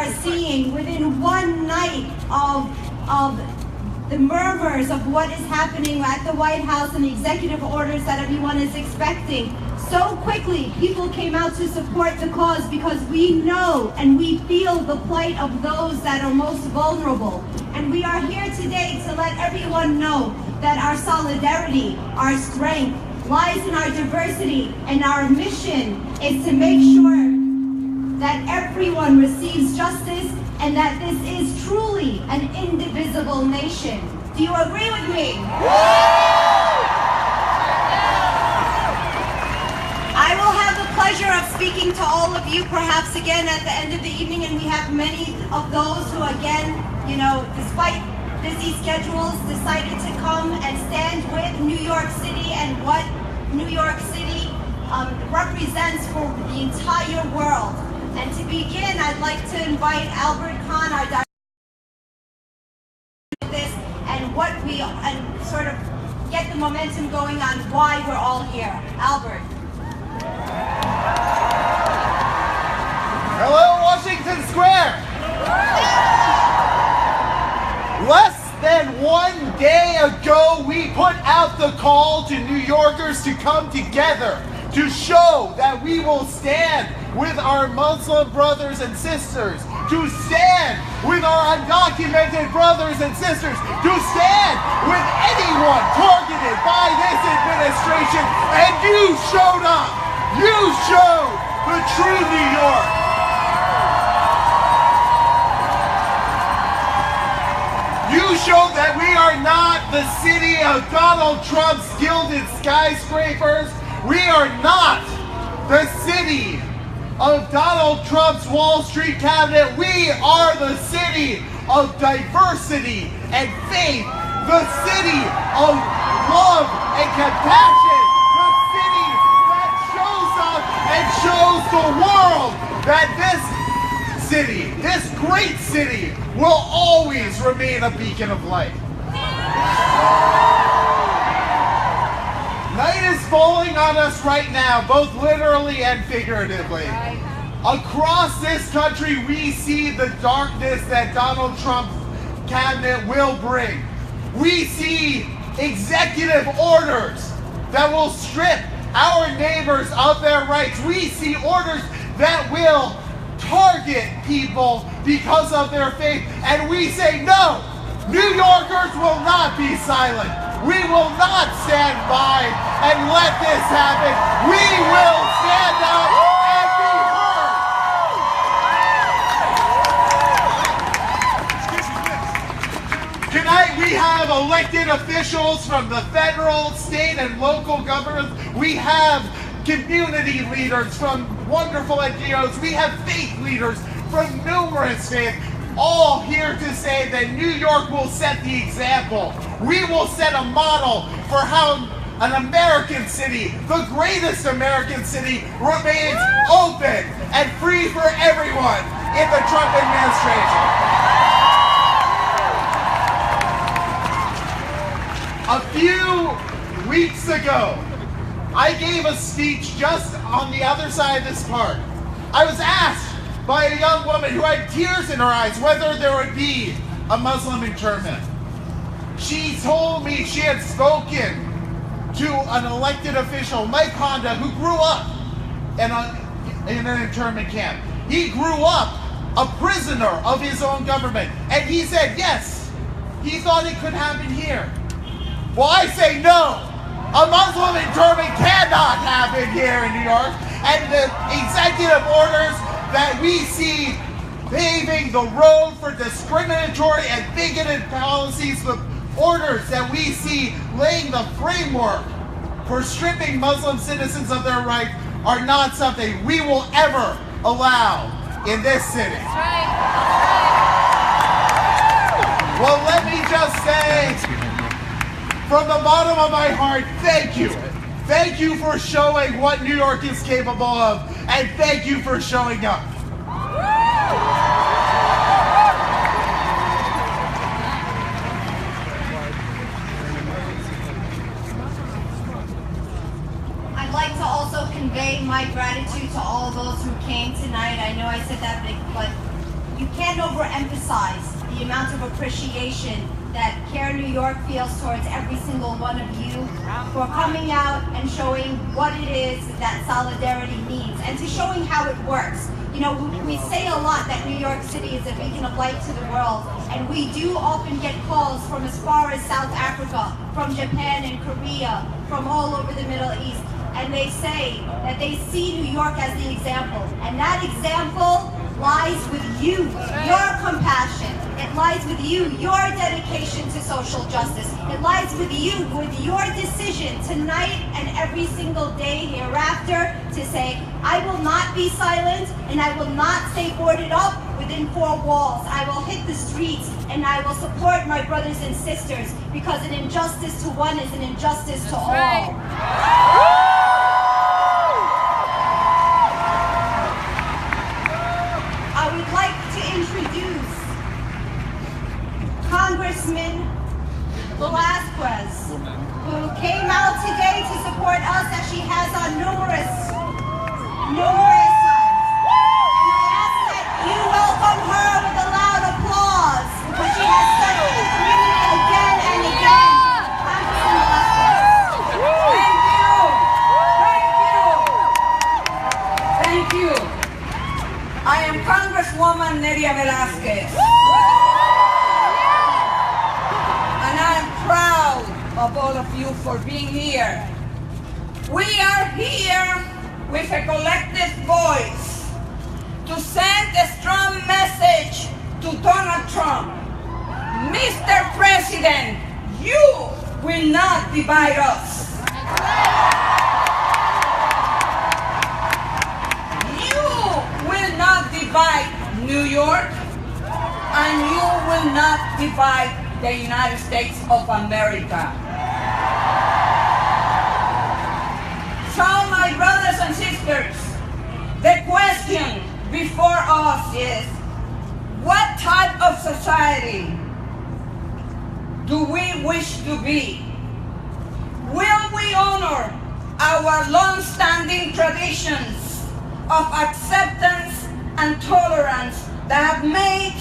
are seeing within one night of the murmurs of what is happening at the White House and the executive orders that everyone is expecting. So quickly, people came out to support the cause because we know and we feel the plight of those that are most vulnerable. And we are here today to let everyone know that our solidarity, our strength, lies in our diversity, and our mission is to make sure that everyone receives justice and that this is truly an indivisible nation. Do you agree with me? I will have the pleasure of speaking to all of you perhaps again at the end of the evening, and we have many of those who again, despite busy schedules, decided to come and stand with New York City and what New York City represents for the entire world. And to begin, I'd like to invite Albert Khan, our director, this and sort of get the momentum going on why we're all here. Albert. Hello, Washington Square. Less than 1 day ago, we put out the call to New Yorkers to come together to show that we will stand with our Muslim brothers and sisters, to stand with our undocumented brothers and sisters, to stand with anyone targeted by this administration. And you showed up. You showed the true New York. You showed that we are not the city of Donald Trump's gilded skyscrapers. We are not the city of Donald Trump's Wall Street cabinet. We are the city of diversity and faith, the city of love and compassion, the city that shows up and shows the world that this city, this great city, will always remain a beacon of light. Night is falling on us right now, both literally and figuratively. Across this country, we see the darkness that Donald Trump's cabinet will bring. We see executive orders that will strip our neighbors of their rights. We see orders that will target people because of their faith. And we say, no, New Yorkers will not be silent. We will not stand by and let this happen. We will stand up and be heard. Tonight we have elected officials from the federal, state, and local governments. We have community leaders from wonderful NGOs. We have faith leaders from numerous faiths, all here to say that New York will set the example. We will set a model for how an American city, the greatest American city, remains open and free for everyone in the Trump administration. A few weeks ago, I gave a speech just on the other side of this park. I was asked by a young woman who had tears in her eyes whether there would be a Muslim internment. She told me she had spoken to an elected official, Mike Honda, who grew up in an internment camp. He grew up a prisoner of his own government, and he said yes, he thought it could happen here. Well, I say no. A Muslim internment cannot happen here in New York, and the executive orders that we see paving the road for discriminatory and bigoted policies, the orders that we see laying the framework for stripping Muslim citizens of their rights are not something we will ever allow in this city. That's right. Well, let me just say, from the bottom of my heart, thank you. Thank you for showing what New York is capable of, and thank you for showing up. I'd like to also convey my gratitude to all those who came tonight. I know I said that, but you can't can't overemphasize the amount of appreciation that Care New York feels towards every single one of you for coming out and showing what it is that solidarity means, and to showing how it works. You know, we say a lot that New York City is a beacon of light to the world, and we do often get calls from as far as South Africa, from Japan and Korea, from all over the Middle East, and they say that they see New York as the example, and that example lies with you, your compassion. It lies with you, your dedication to social justice. It lies with you, with your decision tonight and every single day hereafter to say, I will not be silent and I will not stay boarded up within four walls. I will hit the streets and I will support my brothers and sisters, because an injustice to one is an injustice to all. I would like to introduce Congressman Velasquez, who came out today to support us, as she has on numerous times. And I ask that you welcome her with a loud applause, because she has served the community again and again. Congressman Velasquez. Thank you. I am Congresswoman Neria Velasquez. And I'm proud of all of you for being here. We are here with a collective voice to send a strong message to Donald Trump. Mr. President, you will not divide us. You will not divide New York, and you will not divide the United States of America. So, my brothers and sisters, the question before us is, what type of society do we wish to be? Will we honor our long-standing traditions of acceptance and tolerance that have made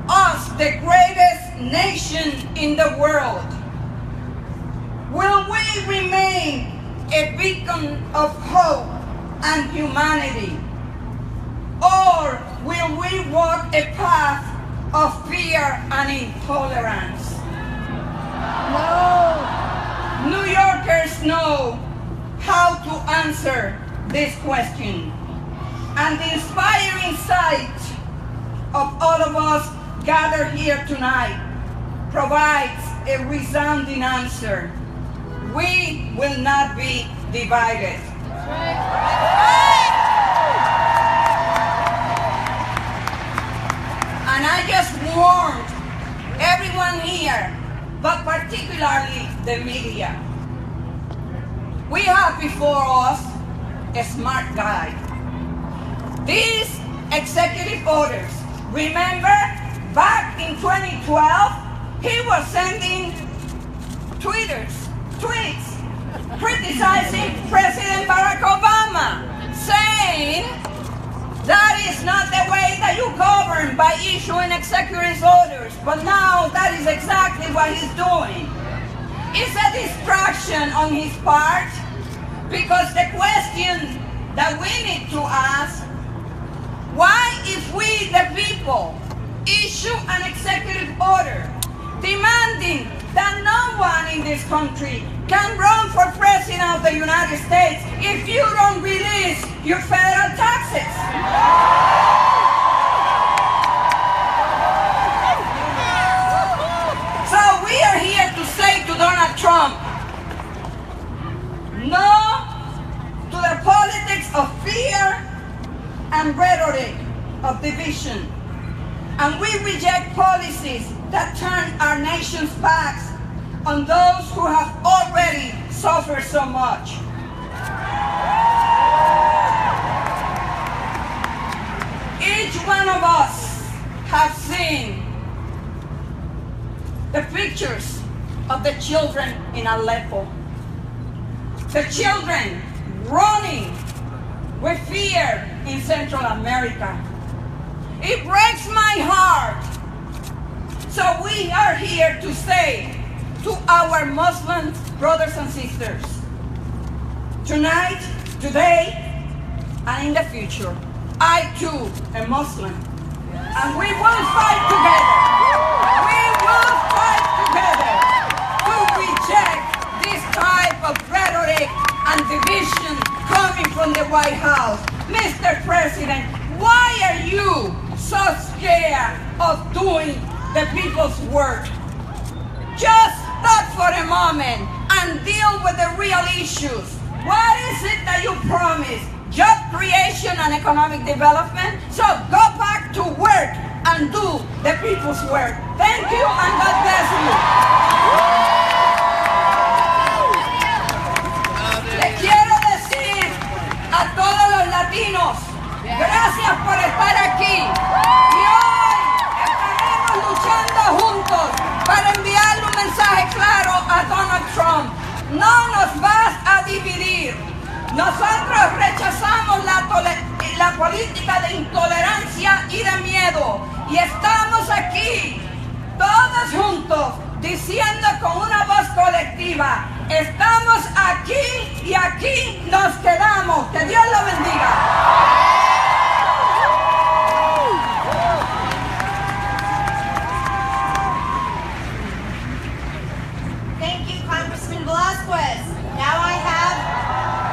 us the greatest nation in the world? Will we remain a beacon of hope and humanity? Or will we walk a path of fear and intolerance? No. New Yorkers know how to answer this question. And the inspiring sight of all of us gathered here tonight provides a resounding answer. We will not be divided. And I just warned everyone here, but particularly the media. We have before us a smart guy. These executive orders, remember, back in 2012, he was sending tweets criticizing President Barack Obama, saying that is not the way that you govern, by issuing executive orders. But now that is exactly what he's doing. It's a distraction on his part, because the question that we need to ask, why, if we the people issue an executive order demanding that no one in this country can run for president of the United States if you don't release your federal taxes? So we are here to say to Donald Trump, no to the politics of fear and rhetoric of division. And we reject policies that turn our nation's backs on those who have already suffered so much. Each one of us have seen the pictures of the children in Aleppo. The children running with fear in Central America. It breaks my heart So we are here to say to our Muslim brothers and sisters, tonight, today, and in the future, I too am Muslim. And we will fight together. We will fight together to reject this type of rhetoric and division coming from the White House. Mr. President, why are you so scared of doing the people's work? Just stop for a moment and deal with the real issues. What is it that you promised? Job creation and economic development? So go back to work and do the people's work. Thank you and God bless you. Les quiero decir a todos los latinos, gracias por estar aquí. Y hoy estaremos luchando juntos para enviarle un mensaje claro a Donald Trump. No nos vas a dividir. Nosotros rechazamos la política de intolerancia y de miedo. Y estamos aquí, todos juntos, diciendo con una voz colectiva, estamos aquí y aquí nos quedamos. Que Dios lo bendiga. Thank you, Congressman Velasquez. Now I have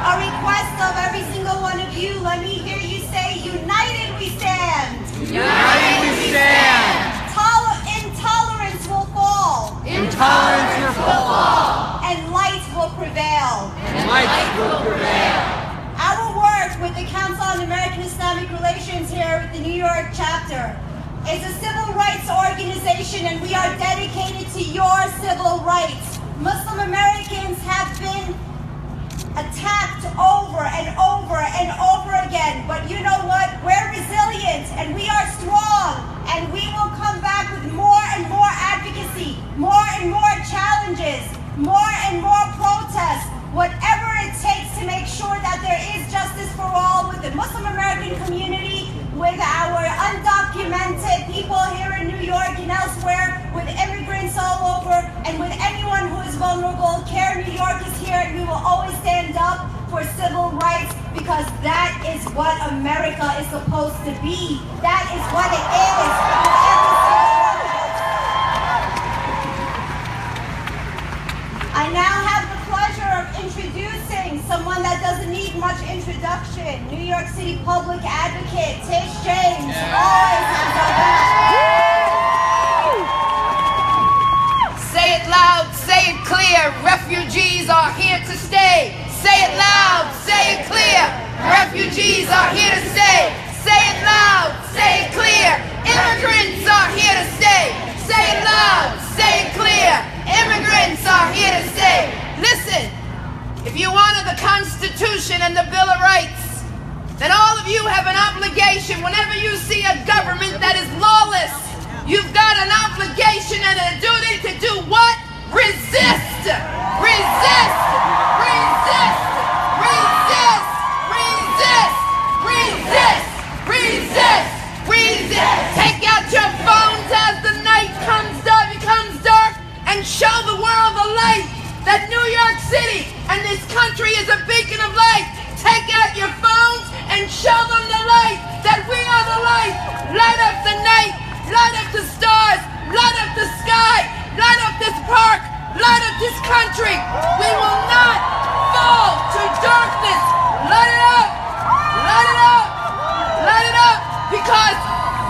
a request of every single one of you. Let me hear you say, united we stand. United we stand. Intolerance will fall. Intolerance will fall. And light will prevail. And light will prevail. Our work with the Council on American Islamic Relations here with the New York chapter is a civil rights organization, and we are dedicated to your civil rights. Muslim Americans have been attacked over and over and over again, but you know what? We're resilient and we are strong, and we will come back with more and more advocacy, more and more challenges, more and more protests, whatever it takes to make sure that there is justice for all with the Muslim American community, with our undocumented people here in New York and elsewhere, with immigrants all over, and with anyone who is vulnerable. CARE New York is here, and we will always stand up for civil rights, because that is what America is supposed to be. That is what it is. I now have the pleasure of introducing someone that doesn't need much introduction. New York City Public Advocate Tish James always has our back. Say it loud, say it clear, refugees are here to stay. Say it loud, say it clear, refugees are here to stay. Say it loud, say it clear, immigrants are here to stay. Say it loud, say it clear, immigrants are here to stay. Listen, if you honor the Constitution and the Bill of Rights, then all of you have an obligation. Whenever you see a government that is lawless, you've got an obligation and a duty to do what? Resist! Resist! Resist! Resist! Resist! Resist! Resist! Resist! Take out your phones as the night becomes dark, and show the world the light that New York City and this country is a beacon of light. Take out your phones and show them the light, that we are the light. Light up the night, light up the stars, light up the sky, light up this park, light up this country. We will not fall to darkness. Light it up, light it up, light it up, because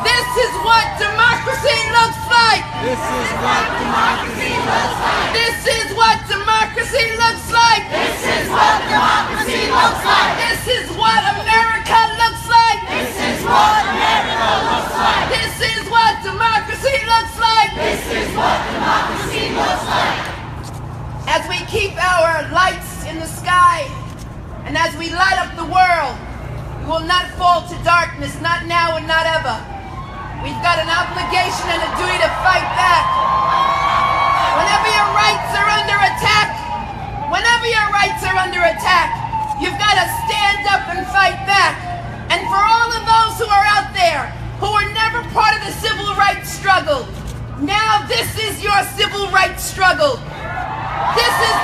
this is what democracy looks like. This is what democracy looks like. This is what democracy looks like. This is what democracy looks like. This is what America looks like. This is what America looks like. This is what democracy looks like. This is what democracy looks like. As we keep our lights in the sky, and as we light up the world, we will not fall to darkness, not now and not ever. We've got an obligation and a duty to fight back. Whenever your rights are under attack, you've got to stand up and fight back. And for all of those who are out there who were never part of the civil rights struggle, now is your civil rights struggle. This is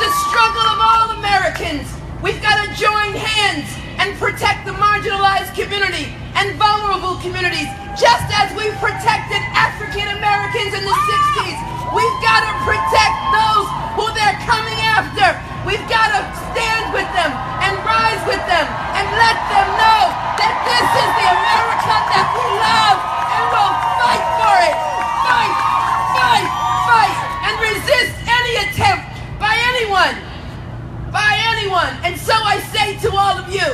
the struggle of all Americans. We've got to join hands and protect the marginalized community and vulnerable communities, just as we protected African Americans in the 60s. We've got to protect those who they're coming after. We've got to stand with them and rise with them and let them know that this is the America that we love, and we'll fight for it. Fight, fight, fight, and resist any attempt by anyone. And so I say to all of you,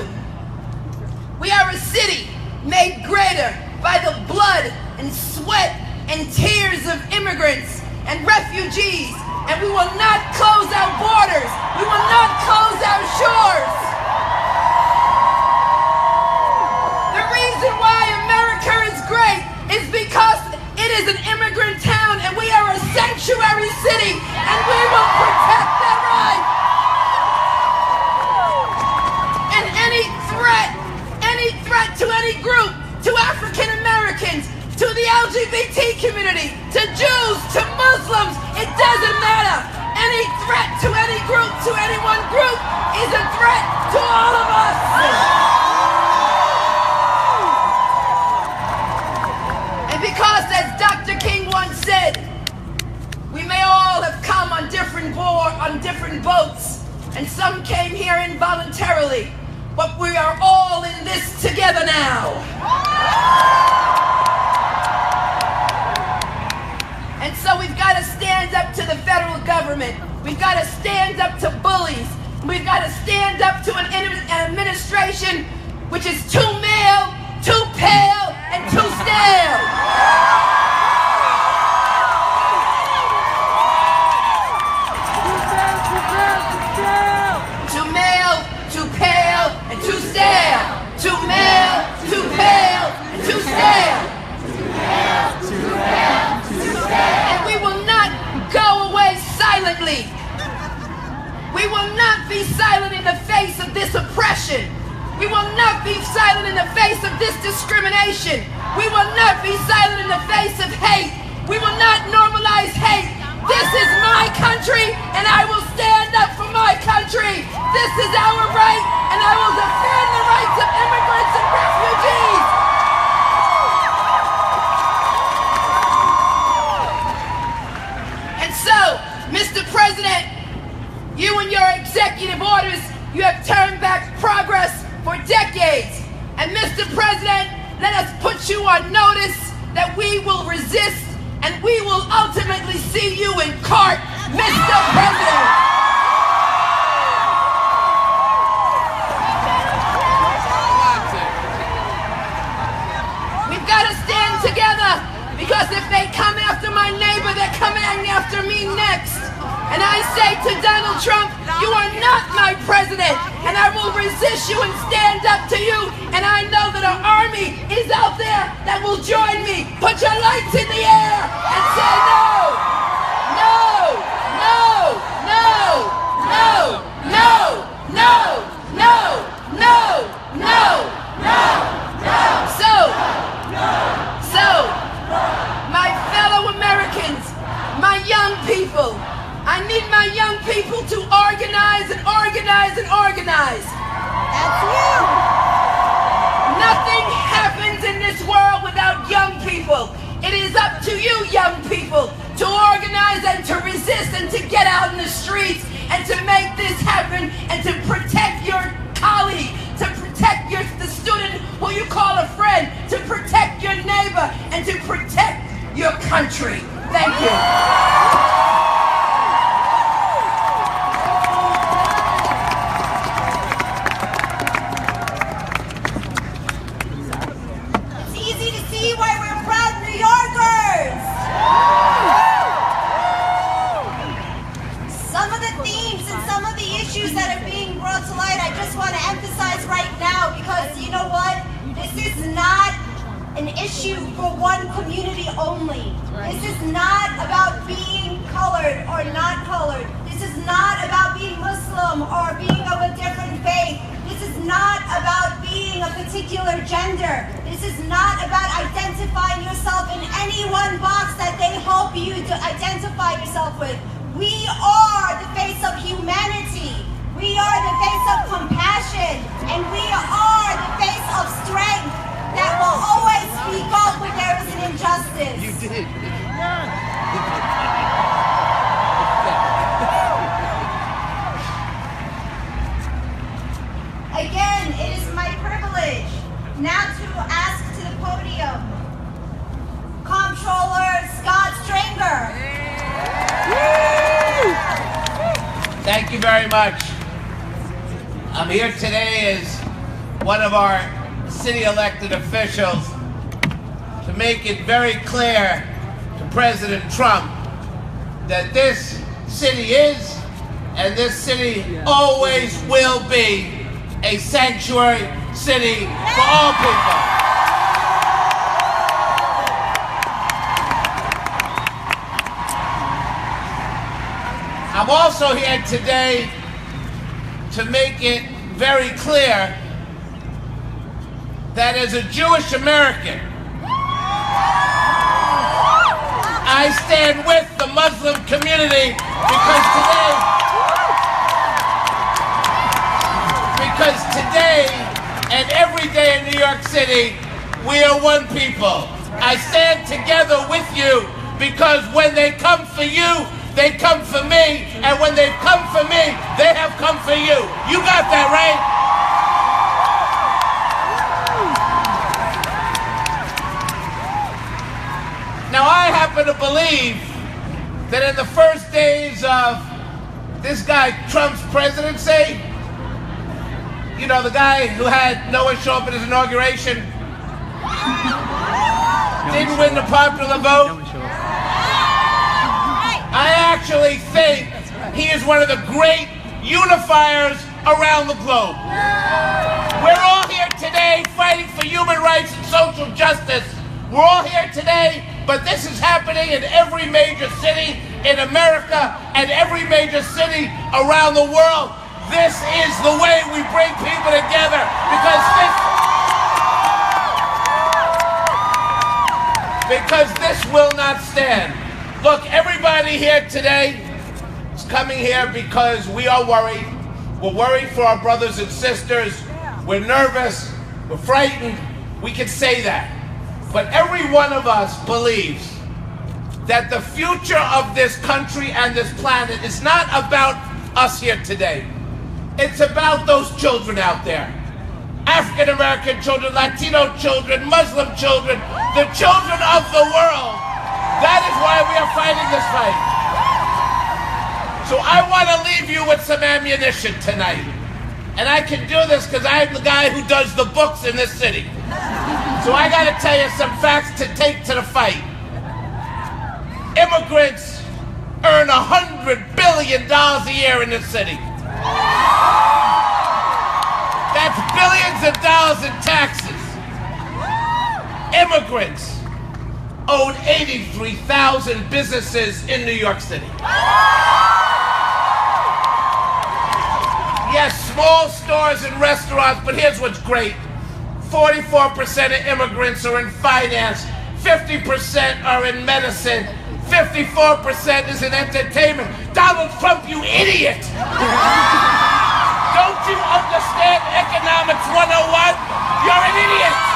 we are a city made greater by the blood and sweat and tears of immigrants and refugees, and we will not close our borders. We will not close our shores. The reason why America is great is because it is an immigrant town, and we are a sanctuary city, and we will protect that right. And any threat to any group, to African Americans, to the LGBT community, to Jews, to Muslims, it doesn't matter. Any threat to any group, to any one group, is a threat to all of us. And because, as Dr. King once said, we may all have come on different boats, and some came here involuntarily, but we are all in this together now. And so we've got to stand up to the federal government. We've got to stand up to bullies. We've got to stand up to an administration which is too male, too pale, and too stale. Too male, too pale, and too stale. Too male, too pale, and too stale. And we will not go away silently. We will not be silent in the face of this oppression. We will not be silent in the face of this discrimination. We will not be silent in the face of hate. We will not normalize hate. This is my country, and I will stand up for my country. This is our right, and I will defend the rights of immigrants and refugees. And so, Mr. President, you and your executive orders, you have turned back progress for decades. And Mr. President, let us put you on notice that we will resist, and we will ultimately see you in court, Mr. President. We've got to stand together, because if they come after my neighbor, they're coming after me next. And I say to Donald Trump, you are not my president, and I will resist you and stand up to you. And I know that an army is out there that will join me. Put your lights in the air and say no, no, no, no, no, no, no, no, no, no, no. So, my fellow Americans, my young people, I need my young people to organize and organize and organize. That's you. Nothing happens in this world without young people. It is up to you, young people, to organize and to resist and to get out in the streets and to make this happen and to protect your colleague, to protect the student who you call a friend, to protect your neighbor, and to protect your country. Thank you. Why we're proud New Yorkers. Some of the themes and some of the issues that are being brought to light, I just want to emphasize right now, because you know what? This is not an issue for one community only. This is not about being colored or not colored. This is not about being Muslim or being of a different faith. This is not about being a particular gender. This is not about identifying yourself in any one box that they hope you to identify yourself with. We are the face of humanity. We are the face of compassion. And we are the face of strength that will always speak up when there is an injustice. You did. Again, it is my privilege now to ask to the podium Comptroller Scott Stringer. Thank you very much. I'm here today as one of our city elected officials to make it very clear to President Trump that this city is and this city always will be a sanctuary city for all people. I'm also here today to make it very clear that as a Jewish American, I stand with the Muslim community because today and every day in New York City, we are one people. I stand together with you because when they come for you, they come for me, and when they've come for me, they have come for you. You got that right? Now, I happen to believe that in the first days of this guy Trump's presidency, you know, the guy who had Noah show up at his inauguration, didn't win the popular vote. I actually think he is one of the great unifiers around the globe. We're all here today fighting for human rights and social justice. We're all here today, but this is happening in every major city in America and every major city around the world. This is the way we bring people together because this will not stand. Look, everybody here today is coming here because we are worried. We're worried for our brothers and sisters. We're nervous. We're frightened. We can say that. But every one of us believes that the future of this country and this planet is not about us here today. It's about those children out there. African American children, Latino children, Muslim children, the children of the world. That is why we are fighting this fight. So I want to leave you with some ammunition tonight. And I can do this because I'm the guy who does the books in this city. So I got to tell you some facts to take to the fight. Immigrants earn $100 billion a year in this city. That's billions of dollars in taxes. Immigrants own 83,000 businesses in New York City. Yes, small stores and restaurants, but here's what's great. 44% of immigrants are in finance, 50% are in medicine, 54% is in entertainment. Donald Trump, you idiot! Don't you understand Economics 101? You're an idiot!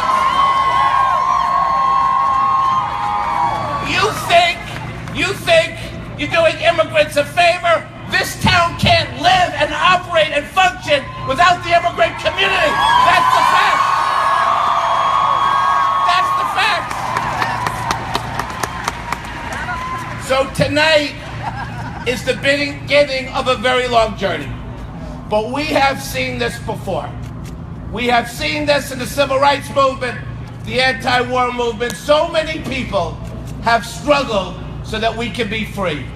You think you're doing immigrants a favor? This town can't live and operate and function without the immigrant community. That's the fact. That's the fact. So tonight is the beginning of a very long journey. But we have seen this before. We have seen this in the civil rights movement, the anti-war movement. So many people have struggled so that we can be free.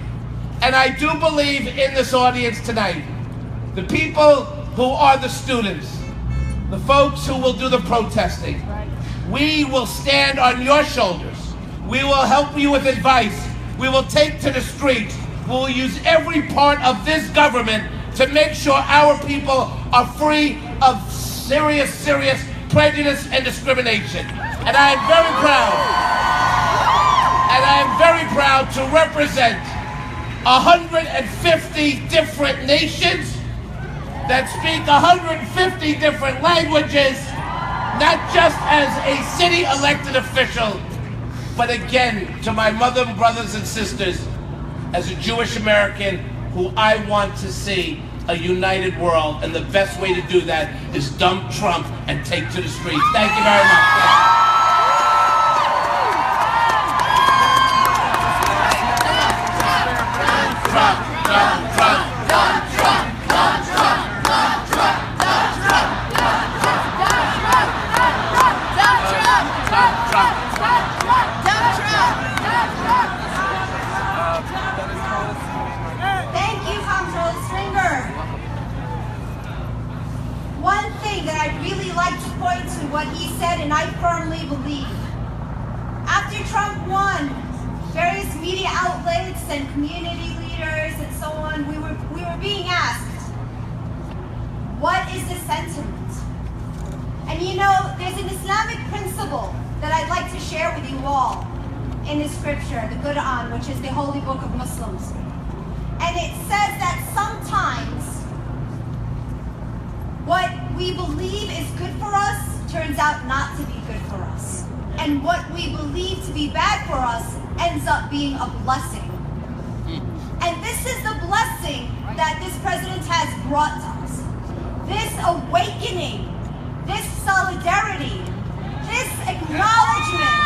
And I do believe in this audience tonight, the people who are the students, the folks who will do the protesting, we will stand on your shoulders. We will help you with advice. We will take to the streets. We will use every part of this government to make sure our people are free of serious prejudice and discrimination. And I am very proud. And I am very proud to represent 150 different nations that speak 150 different languages, not just as a city elected official, but again, to my mother, brothers, and sisters, as a Jewish American who I want to see a united world, and the best way to do that is dump Trump and take to the streets. Thank you very much. One thing that I'd really like to point to what he said, and I firmly believe. After Trump won, various media outlets and community leaders and so on, we were being asked, what is the sentiment? And you know, there's an Islamic principle that I'd like to share with you all in the scripture, the Quran, which is the holy book of Muslims. And it says that sometimes what we believe is good for us turns out not to be good for us. And what we believe to be bad for us ends up being a blessing. And this is the blessing that this president has brought to us. This awakening, this solidarity, this acknowledgement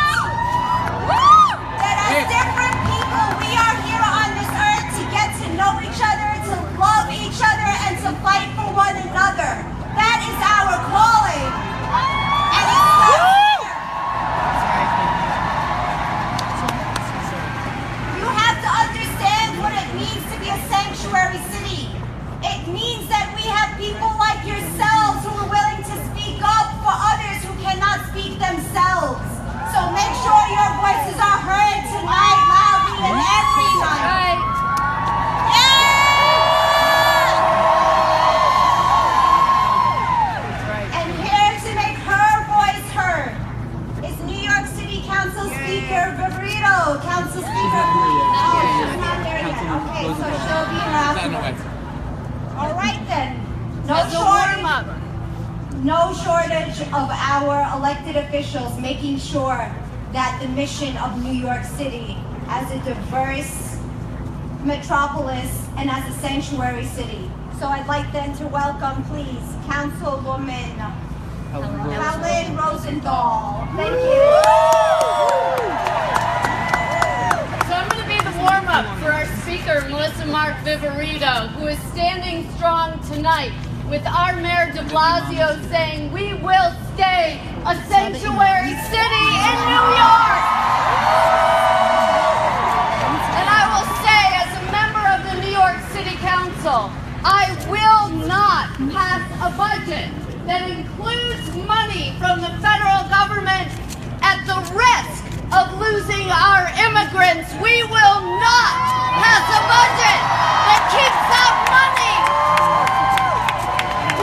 that as different people we are here on this earth to get to know each other, to love each other, and to fight for one another. That is our calling. And it's not fair. You have to understand what it means to be a sanctuary city. It means that we have people like yourselves who are willing to speak up for others who cannot speak themselves. So make sure your voices are heard tonight, loudly and every night. And here to make her voice heard is New York City Council Speaker Viverito. Council Speaker. Oh, she's not there yet. Okay, so she'll be here afterwards. All right then. No shortage of our elected officials making sure that the mission of New York City as a diverse metropolis and as a sanctuary city. So I'd like then to welcome, please, Councilwoman Helen Rosenthal. Thank you. So I'm going to be the warm-up for our speaker, Melissa Mark Viverito, who is standing strong tonight with our Mayor de Blasio saying we will stay a sanctuary city in New York. And I will say, as a member of the New York City Council, I will not pass a budget that includes money from the federal government at the risk of losing our immigrants. We will not pass a budget that keeps out money.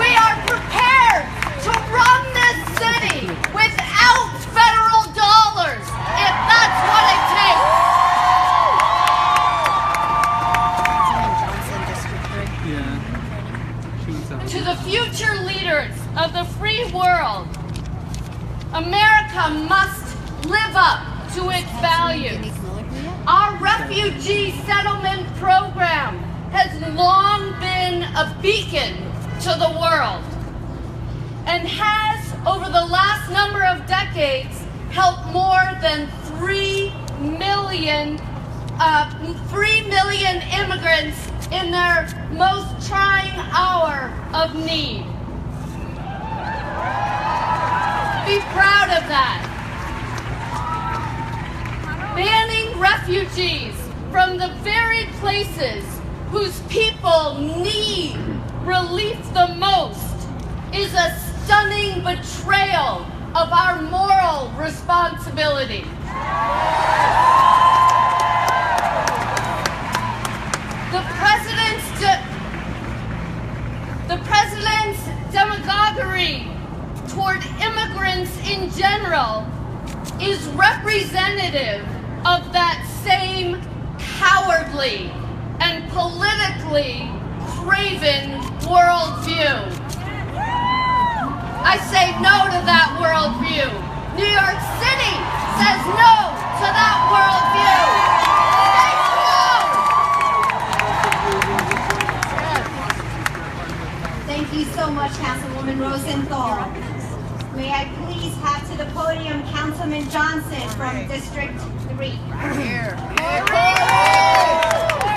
We are prepared to run this city without federal dollars, if that's what it takes. To the future leaders of the free world, America must live up to its values. Our refugee settlement program has long been a beacon to the world and has, over the last number of decades, helped more than 3 million immigrants in their most trying hour of need. Be proud of that. Banning refugees from the very places whose people need relief the most is a stunning betrayal of our moral responsibility. The president's demagoguery toward immigrants in general is representative of that same cowardly and politically craven worldview. I say no to that worldview. New York City says no to that worldview. Thank you so much, Councilwoman Rosenthal. May I please have to the podium Councilman Johnson from District 3.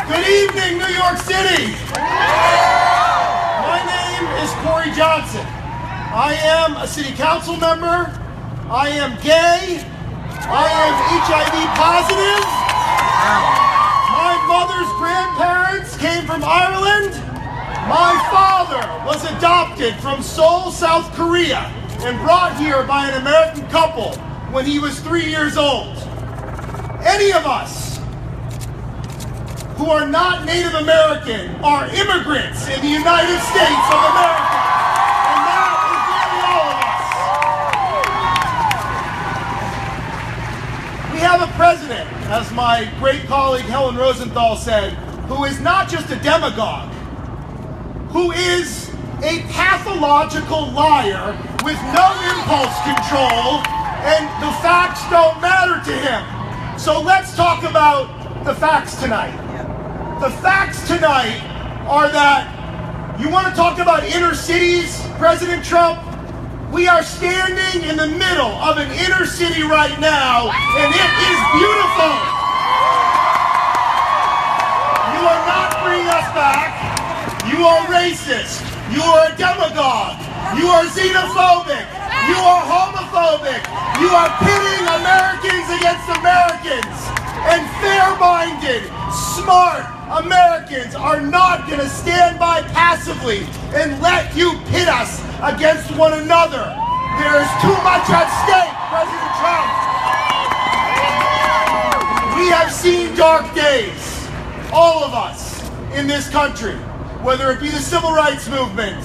Good evening, New York City. My name is Corey Johnson. I am a city council member. I am gay. I am HIV positive. My mother's grandparents came from Ireland. My father was adopted from Seoul, South Korea, and brought here by an American couple when he was 3 years old. Any of us who are not Native American are immigrants in the United States of America. And that is nearly all of us. We have a president, as my great colleague Helen Rosenthal said, who is not just a demagogue, who is a pathological liar with no impulse control, and the facts don't matter to him. So let's talk about the facts tonight. The facts tonight are that you want to talk about inner cities, President Trump? We are standing in the middle of an inner city right now, and it is beautiful. You are not bringing us back. You are racist. You are a demagogue. You are xenophobic. You are homophobic. You are pitting Americans against Americans. And fair-minded, smart Americans are not going to stand by passively and let you pit us against one another. There is too much at stake, President Trump. We have seen dark days, all of us in this country, whether it be the civil rights movement,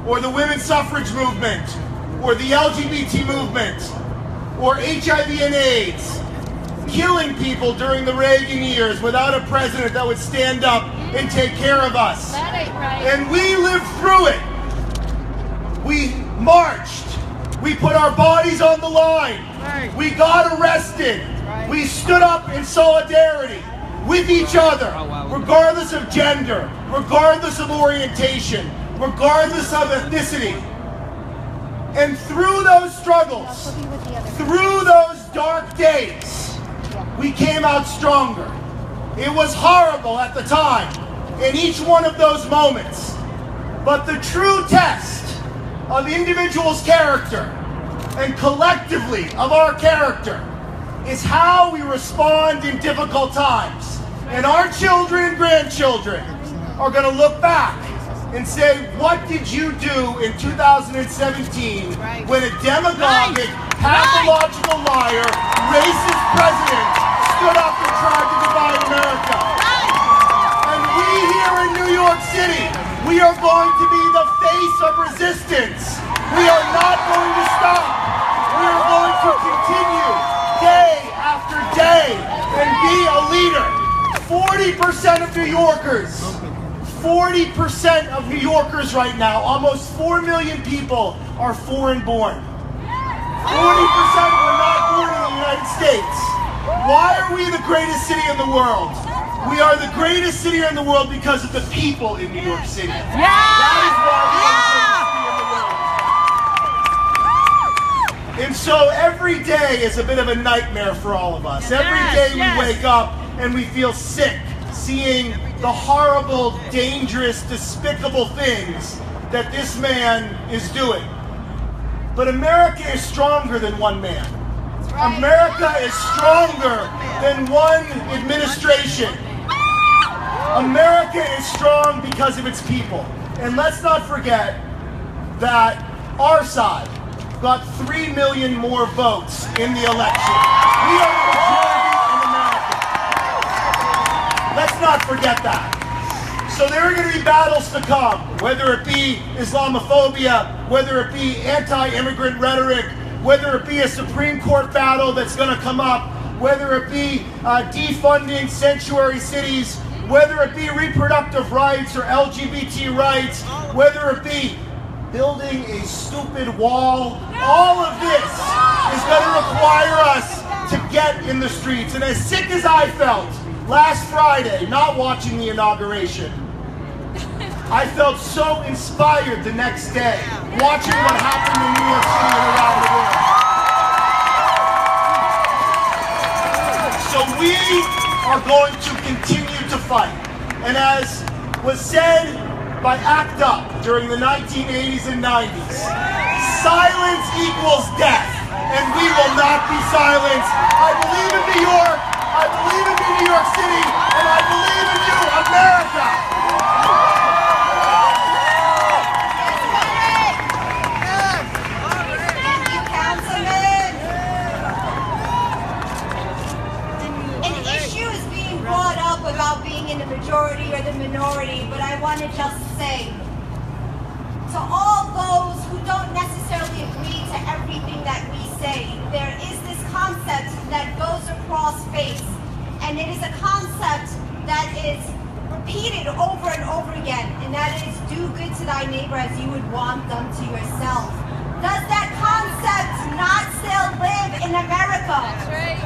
or the women's suffrage movement, or the LGBT movement, or HIV and AIDS, killing people during the Reagan years without a president that would stand up and take care of us. That ain't right. And we lived through it. We marched. We put our bodies on the line. Right. We got arrested. Right. We stood up in solidarity with each other, regardless of gender, regardless of orientation, regardless of ethnicity. And through those struggles, through those dark days, we came out stronger. It was horrible at the time, in each one of those moments. But the true test of individuals' character, and collectively of our character, is how we respond in difficult times. And our children and grandchildren are going to look back and say, what did you do in 2017 when a demagogic, pathological liar, racist president stood up and tried to divide America? And we here in New York City, we are going to be the face of resistance. We are not going to stop. We are going to continue day after day and be a leader. 40% of New Yorkers, 40% of New Yorkers right now, almost 4 million people are foreign born. 40% were not born in the United States. Why are we the greatest city in the world? We are the greatest city in the world because of the people in New York City. That is why we are the greatest city in the world. And so every day is a bit of a nightmare for all of us. Every day we wake up and we feel sick, seeing the horrible, dangerous, despicable things that this man is doing. But America is stronger than one man. America is stronger than one administration. America is strong because of its people. And let's not forget that our side got 3 million more votes in the election. We are the majority in America. Let's not forget that. So there are going to be battles to come, whether it be Islamophobia, whether it be anti-immigrant rhetoric, whether it be a Supreme Court battle that's going to come up, whether it be defunding sanctuary cities, whether it be reproductive rights or LGBT rights, whether it be building a stupid wall, all of this is going to require us to get in the streets. And as sick as I felt last Friday, not watching the inauguration, I felt so inspired the next day, watching what happened in New York City and around the world. So we are going to continue to fight. And as was said by ACT UP during the 1980s and 90s, silence equals death, and we will not be silenced. I believe in New York, I believe in New York City, and I believe in you, America! Thank you, Councilman. An issue is being brought up about being in the majority or the minority, but I want to just say to all those who don't necessarily agree to everything that we say, there is this concept that goes across faith, and it is a concept that is repeated over and over again, and that is do good to thy neighbor as you would want done to yourself. Does that concept not still live in America? That's right.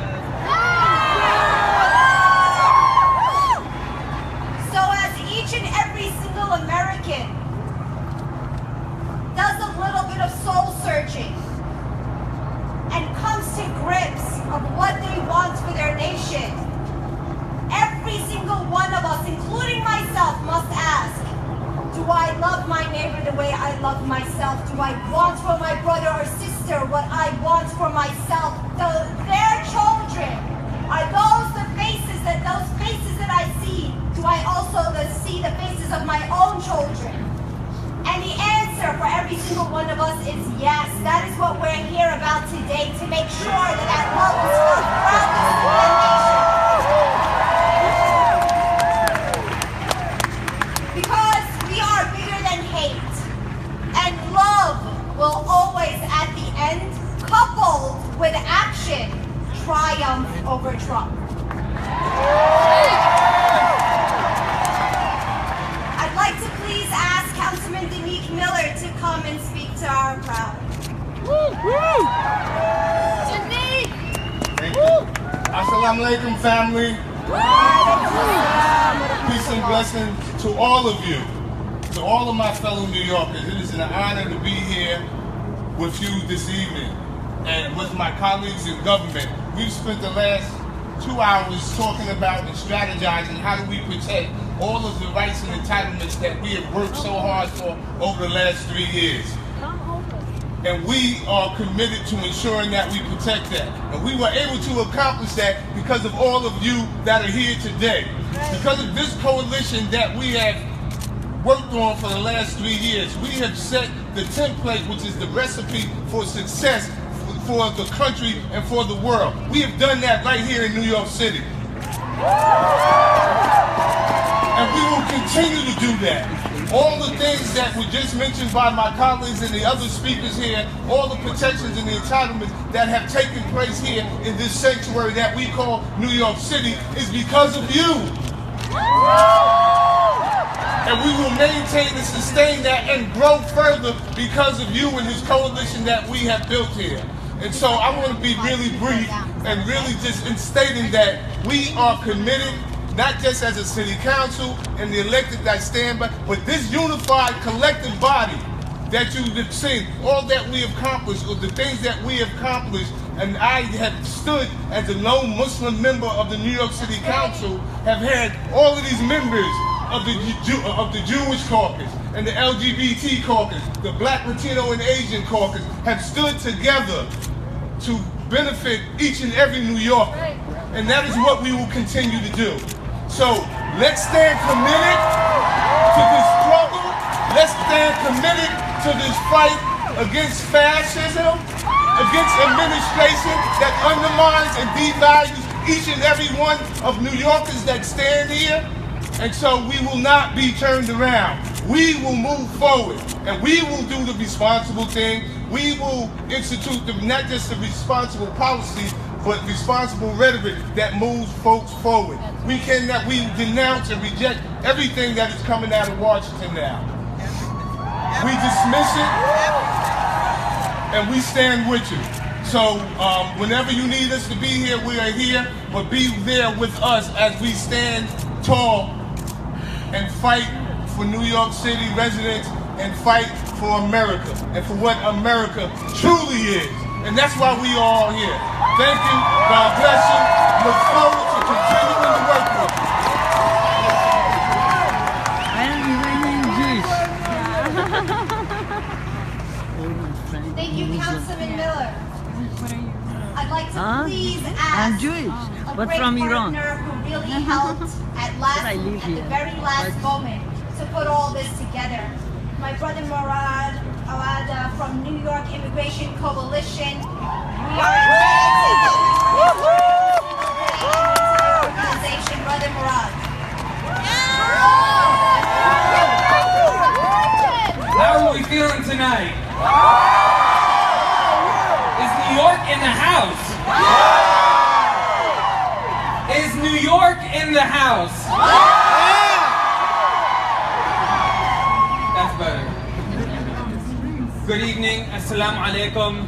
So as each and every single American does a little bit of soul searching and comes to grips of what they want for their nation, every single one of us, including myself, must ask, do I love my neighbor the way I love myself? Do I want for my brother or sister what I want for myself? Their children, are those the faces that I see? Do I also see the faces of my own children? And the answer for every single one of us is yes. That is what we're here about today, to make sure that that love is felt throughout this nation. Because we are bigger than hate. And love will always, at the end, coupled with action, triumph over Trump. I'd like to please ask Councilman Danique Miller to come and speak to our crowd. Danique! Thank you. Assalamu alaikum, family. Peace and blessings to all of you, to all of my fellow New Yorkers. It is an honor to be here with you this evening and with my colleagues in government. We've spent the last 2 hours talking about and strategizing how do we protect all of the rights and entitlements that we have worked so hard for over the last 3 years. And we are committed to ensuring that we protect that. And we were able to accomplish that because of all of you that are here today. Because of this coalition that we have worked on for the last 3 years, we have set the template, which is the recipe for success for the country and for the world. We have done that right here in New York City. And we will continue to do that. All the things that were just mentioned by my colleagues and the other speakers here, all the protections and the entitlements that have taken place here in this sanctuary that we call New York City is because of you. And we will maintain and sustain that and grow further because of you and this coalition that we have built here. And so I want to be really brief and really just in stating that we are committed, not just as a city council and the elected that stand by, but this unified collective body that you've seen, all that we have accomplished, or the things that we have accomplished, and I have stood as a lone Muslim member of the New York City Council, have had all of these members of the Jewish caucus and the LGBT caucus, the Black, Latino, and Asian caucus, have stood together to benefit each and every New Yorker. And that is what we will continue to do. So let's stand committed to this struggle. Let's stand committed to this fight against fascism, against administration that undermines and devalues each and every one of New Yorkers that stand here. And so we will not be turned around. We will move forward, and we will do the responsible thing. we will institute not just the responsible policy, but responsible rhetoric that moves folks forward. We denounce and reject everything that is coming out of Washington now. We dismiss it, and we stand with you. So whenever you need us to be here, we are here, but be there with us as we stand tall and fight for New York City residents and fight for America and for what America truly is. And that's why we are all here. Thank you. God bless you. Look forward to continuing to work with you. Thank you, Councilman Miller. I'd like to please ask I'm Jewish, a but great from Iran. partner who really helped at the very last moment to put all this together. My brother Murad Awada from New York Immigration Coalition. We are indebted to the organization, Brother Murad. How are we feeling tonight? Is New York in the house? Is New York in the house? That's better. Good evening. Assalamu alaikum.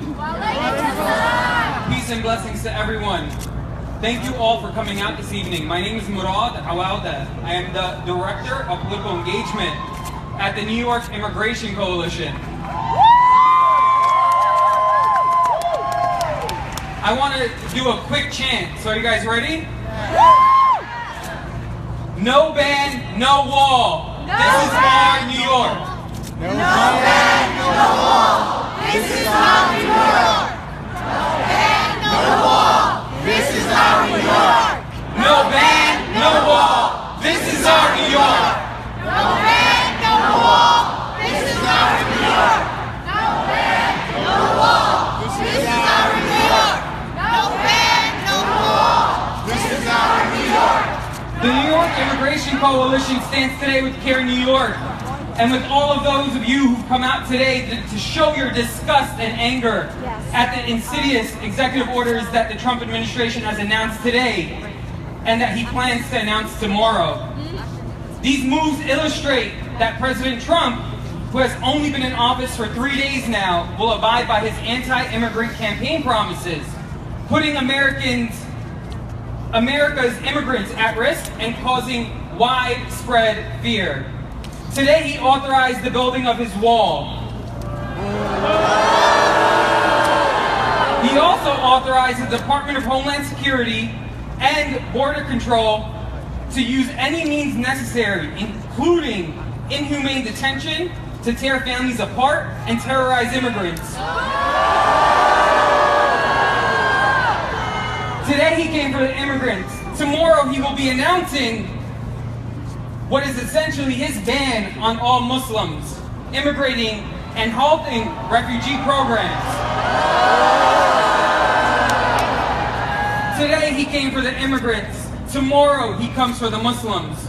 Peace and blessings to everyone. Thank you all for coming out this evening. My name is Murad Awada. I am the Director of Political Engagement at the New York Immigration Coalition. I want to do a quick chant. So are you guys ready? No ban, no wall. This is our New York. No ban, no wall. This is our New York. No ban, no wall. This is our New York. No ban, no wall. This is our New York. No ban, no wall. This is our New York. No ban, no wall. This is our New York. No ban, no wall. This is our New York. The New York Immigration Coalition stands today with Care New York and with all of those of you who've come out today to show your disgust and anger at the insidious executive orders that the Trump administration has announced today and that he plans to announce tomorrow. These moves illustrate that President Trump, who has only been in office for 3 days now, will abide by his anti-immigrant campaign promises, putting America's immigrants at risk and causing widespread fear. Today he authorized the building of his wall. He also authorized the Department of Homeland Security and Border Control to use any means necessary, including inhumane detention, to tear families apart and terrorize immigrants. Today he came for the immigrants. Tomorrow he will be announcing what is essentially his ban on all Muslims immigrating and halting refugee programs. Today he came for the immigrants. Tomorrow he comes for the Muslims.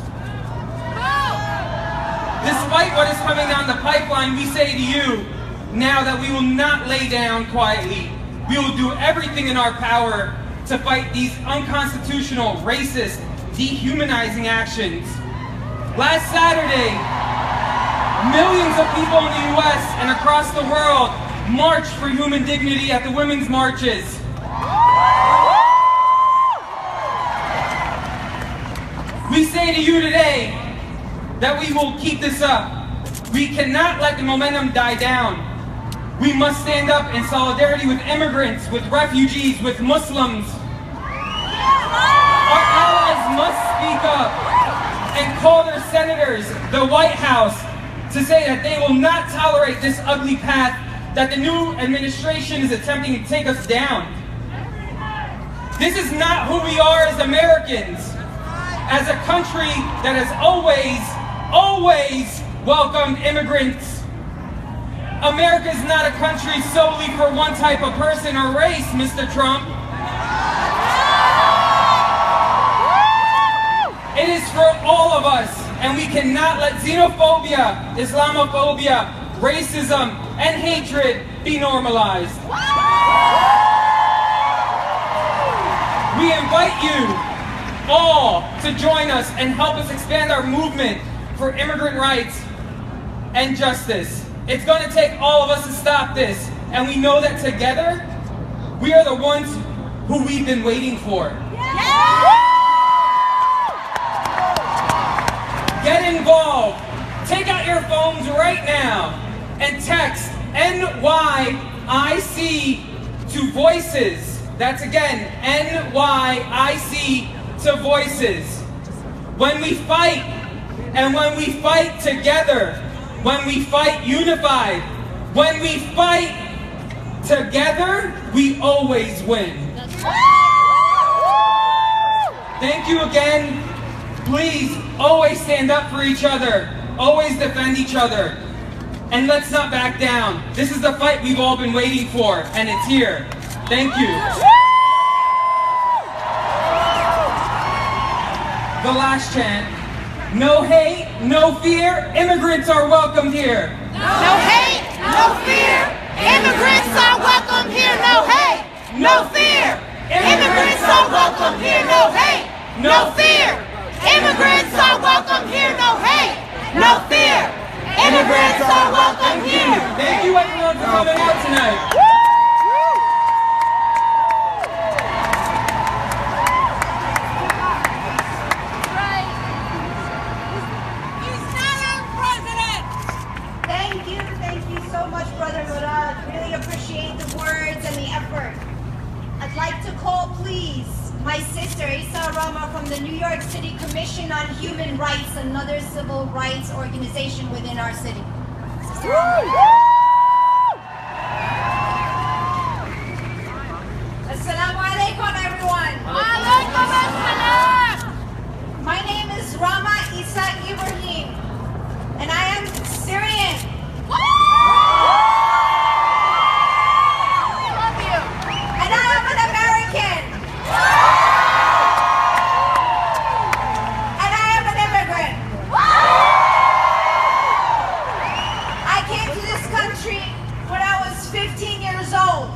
Despite what is coming down the pipeline, we say to you now that we will not lay down quietly. We will do everything in our power to fight these unconstitutional, racist, dehumanizing actions. Last Saturday, millions of people in the US and across the world marched for human dignity at the women's marches. We say to you today that we will keep this up. We cannot let the momentum die down. We must stand up in solidarity with immigrants, with refugees, with Muslims. Our allies must speak up and call their senators, the White House, to say that they will not tolerate this ugly path that the new administration is attempting to take us down. This is not who we are as Americans, as a country that has always welcomed immigrants. America is not a country solely for one type of person or race, Mr. Trump. It is for all of us, and we cannot let xenophobia, Islamophobia, racism, and hatred be normalized. We invite you all to join us and help us expand our movement for immigrant rights and justice. It's going to take all of us to stop this, and we know that together, we are the ones who we've been waiting for. Get involved. Take out your phones right now and text NYIC to Voices. That's again, NYIC to Voices. When we fight, and when we fight together, when we fight unified, when we fight together, we always win. Thank you again. Please always stand up for each other. Always defend each other. And let's not back down. This is the fight we've all been waiting for, and it's here. Thank you. The last chant. No hate, no fear, immigrants are welcome here. No hate, no fear, immigrants are welcome here. No hate, no fear, immigrants are welcome here. No hate, no fear, immigrants are welcome here. No hate, no fear, immigrants are welcome here. Thank you everyone for coming out tonight. My sister, Isa Rama, from the New York City Commission on Human Rights, another civil rights organization within our city. Assalamu alaikum, everyone. Alaikum assalam. My name is Rama Isa Ibrahim, and I am Syrian. Love you. And I am an American. And I am an immigrant. I came to this country when I was 15 years old.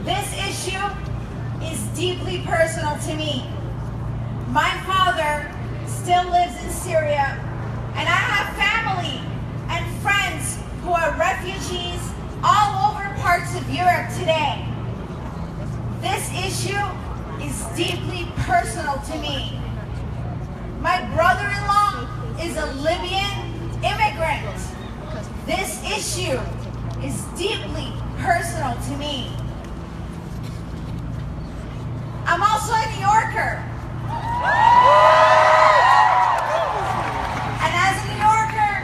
This issue is deeply personal to me. My father still lives in Syria, and I have family and friends who are refugees all over parts of Europe today. This issue is deeply personal to me. My brother-in-law is a Libyan immigrant. This issue is deeply personal to me. I'm also a New Yorker. And as a New Yorker,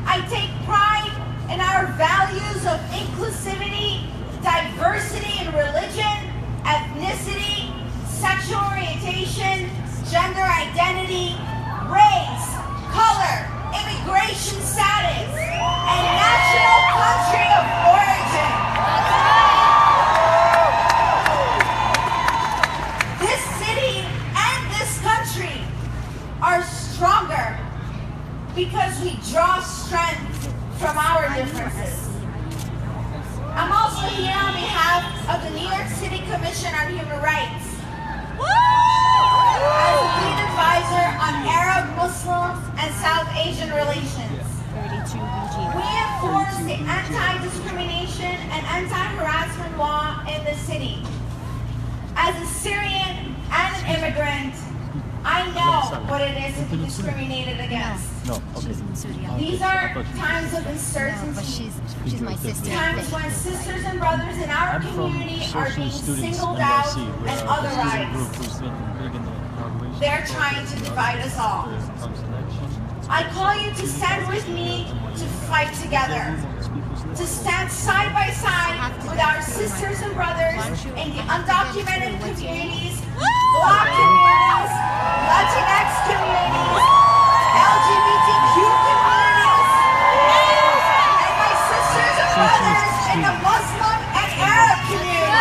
I take pride in our values of inclusivity, diversity in religion, ethnicity, sexual orientation, gender identity, race, color, immigration status, and national country of origin. This city and this country are stronger because we draw strength from our differences. I'm also here on behalf of the New York City Commission on Human Rights. As a lead advisor on Arab, Muslim, and South Asian relations. We enforce the anti-discrimination and anti-harassment law in the city. As a Syrian and an immigrant, I know what it is to be discriminated against. These are times of uncertainty. She's my sister. Times when sisters and brothers in our community are being singled out and otherized. They're trying to divide us all. I call you to stand with me to fight together. To stand side by side with our sisters and brothers in the undocumented communities, Black communities, Latinx communities, LGBTQ communities, and my sisters and brothers in the Muslim and Arab communities.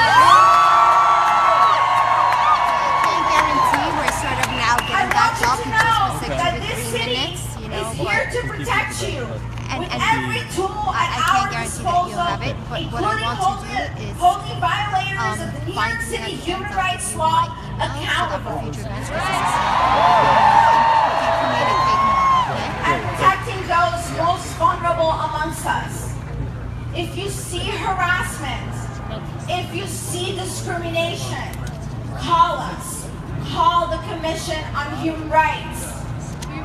I can't guarantee we're sort of now getting back up into specific that this city minutes, is here to protect you. with every tool at our disposal, including holding violators of the New York City human rights law accountable, and protecting those most vulnerable amongst us. If you see harassment, if you see discrimination, call us. Call the Commission on Human Rights. We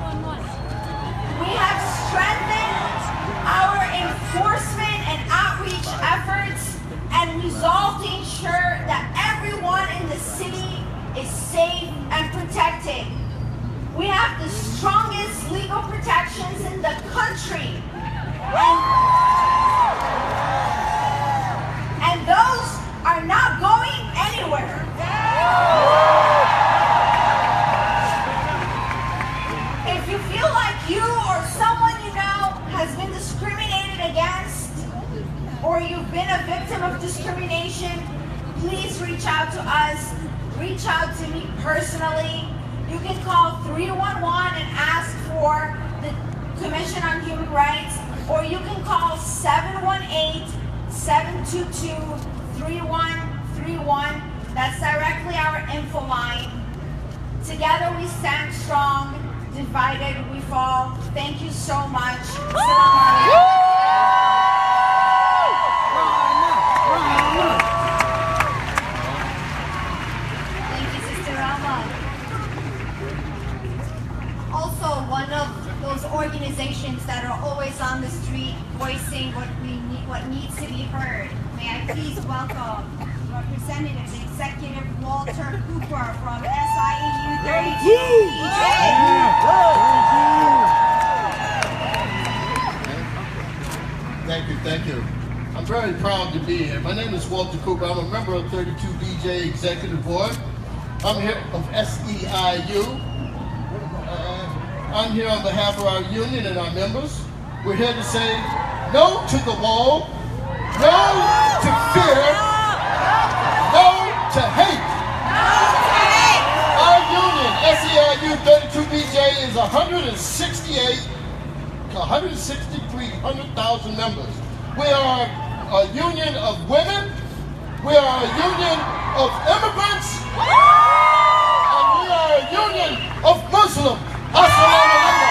have strengthened our enforcement and outreach efforts and resolved to ensure that everyone in the city is safe and protected. We have the strongest legal protections in the country. And those are not going anywhere. If you feel like you or someone you know has been discriminated against, or you've been a victim of discrimination, please reach out to us. Reach out to me personally. You can call 311 and ask for the Commission on Human Rights, or you can call 718-722-3131. That's directly our info line. Together we stand strong, divided we fall. Thank you so much. Thank you, Sister Rama. Also, one of those organizations that are always on the street voicing what needs to be heard. May I please welcome Representative Executive Walter Cooper from SIEU 32 BJ. Thank you. I'm very proud to be here. My name is Walter Cooper. I'm a member of 32 BJ Executive Board. I'm here of SEIU. I'm here on behalf of our union and our members. We're here to say no to the wall, no to fear, no to hate. Our union, SEIU 32BJ, is 163,000 members. We are a union of women, we are a union of immigrants, and we are a union of Muslims. Assalamu alaikum.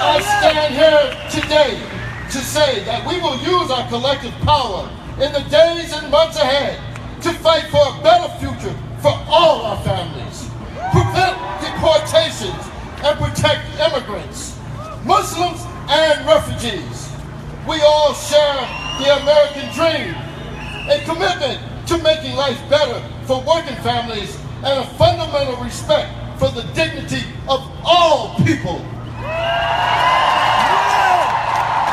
I stand here today to say that we will use our collective power in the days and months ahead to fight for a better future for all our families, prevent deportations, and protect immigrants, Muslims, and refugees. We all share the American dream, a commitment to making life better for working families and a fundamental respect for the dignity of all people.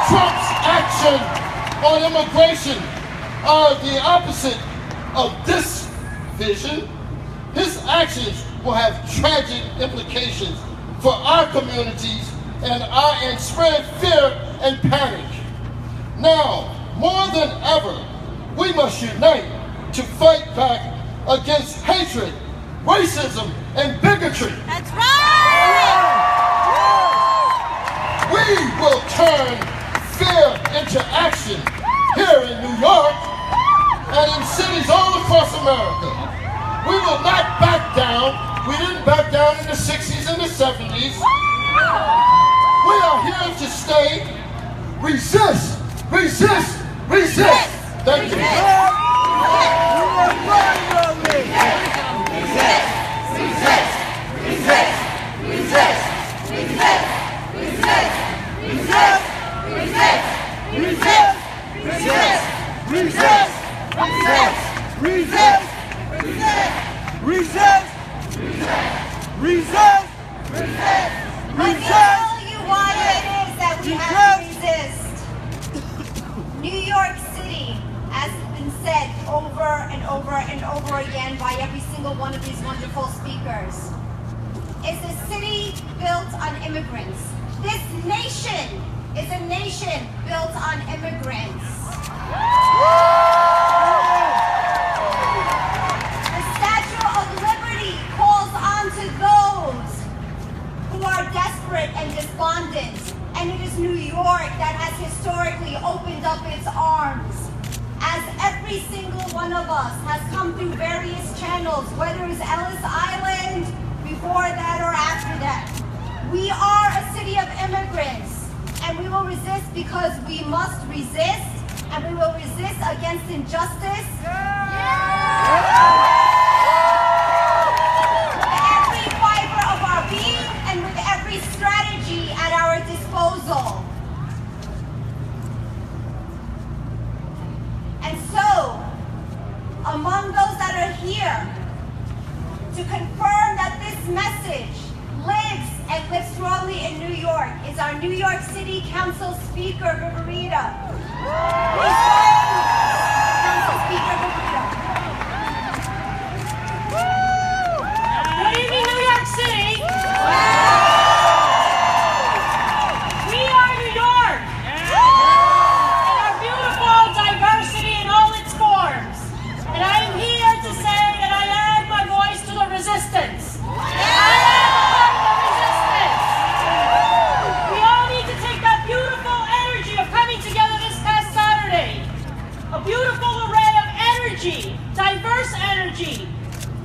Trump's action on immigration are the opposite of this vision. His actions will have tragic implications for our communities and spread fear and panic. Now, more than ever, we must unite to fight back against hatred, racism, and bigotry. That's right! We will turn fear into action here in New York and in cities all across America. We will not back down. We didn't back down in the 60s and the 70s. We are here to stay. Resist, resist, resist. Thank you. Let me tell you why it is that we have to resist. New York City, as has been said over and over and over again by every single one of these wonderful speakers, is a city built on immigrants. This nation is a nation built on immigrants. The Statue of Liberty calls on to those who are desperate and despondent come through various channels, whether it's Ellis Island, before that or after that. We are a city of immigrants, and we will resist because we must resist, and we will resist against injustice. With every fiber of our being and with every strategy at our disposal. And so, among those that are here, to confirm that this message lives and lives strongly in New York is our New York City Council Speaker, Viverita. Council Speaker Viverita. Good evening, New York City. We are New York. And our beautiful diversity in all its forms. And I am here to say that I add my voice to the resistance. I am a part of the resistance. We all need to take that beautiful energy of coming together this past Saturday. A beautiful array of energy, diverse energy,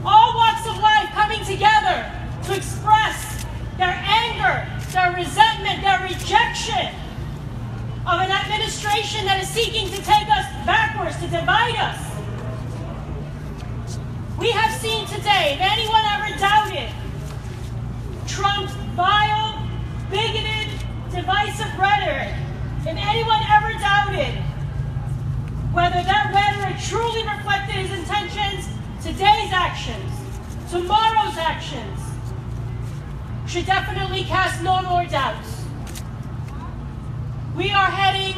all walks of life coming together to express their anger, their resentment, their rejection of an administration that is seeking to take us backwards, to divide us. We have seen today, if anyone ever doubted Trump's vile, bigoted, divisive rhetoric, if anyone ever doubted whether that rhetoric truly reflected his intentions, today's actions, tomorrow's actions, should definitely cast no more doubts. We are heading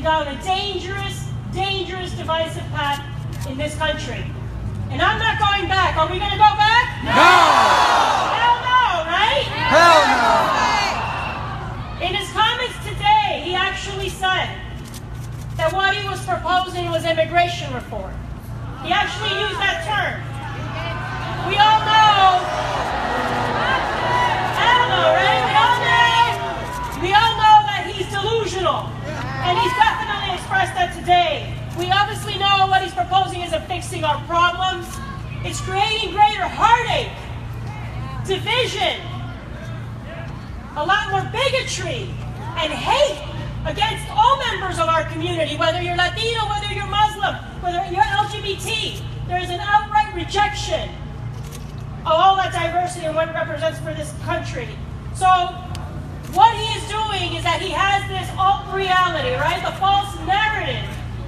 down a dangerous, dangerous, divisive path in this country. And I'm not going back. Are we going to go back? No! Hell no, right? Hell no! In his comments today, he actually said that what he was proposing was immigration reform. He actually used that term. We all know. Hell no, right? We all know that he's delusional. And he's definitely expressed that today. We obviously know what he's proposing isn't fixing our problems. It's creating greater heartache, division, a lot more bigotry and hate against all members of our community, whether you're Latino, whether you're Muslim, whether you're LGBT. There is an outright rejection of all that diversity and what it represents for this country. So what he is doing is that he has this alt reality, right? The false narrative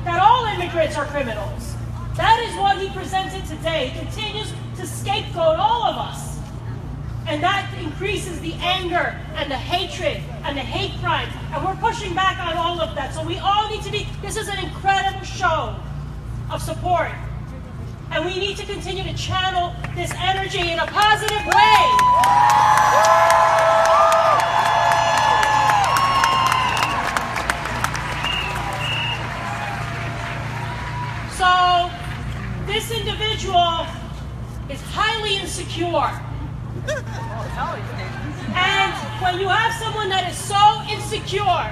that all immigrants are criminals. That is what he presented today. He continues to scapegoat all of us. And that increases the anger and the hatred and the hate crimes. And we're pushing back on all of that. So we all need to be, this is an incredible show of support. And we need to continue to channel this energy in a positive way. So, this individual is highly insecure. And when you have someone that is so insecure,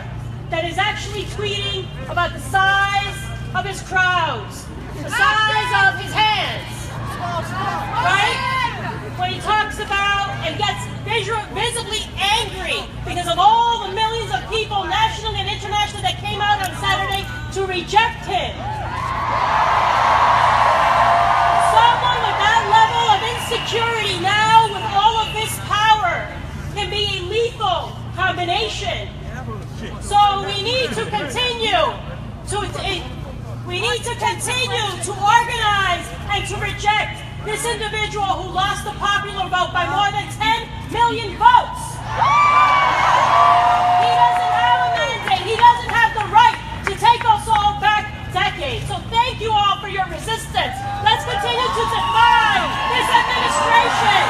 that is actually tweeting about the size of his crowds, the size of his hands, right? When he talks about and gets visibly angry because of all the millions of people, nationally and internationally, that came out on Saturday to reject him. Someone with that level of insecurity now, with all of this power, can be a lethal combination. So we need to continue to organize and to reject this individual who lost the popular vote by more than 10 million votes. He doesn't have a mandate. He doesn't have the right to take us all back decades. So thank you all for your resistance. Let's continue to defy this administration.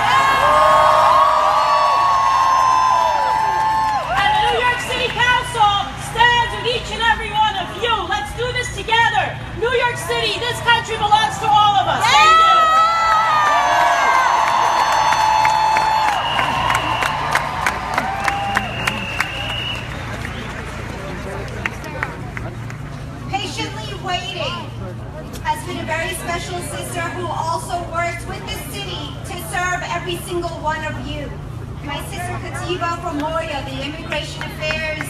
And the New York City Council stands with each and every one of you. Let's do this together. New York City, this country belongs to all of us. Thank you. Patiently waiting has been a very special every single one of you. My sister Katiba from Moria, the Immigration Affairs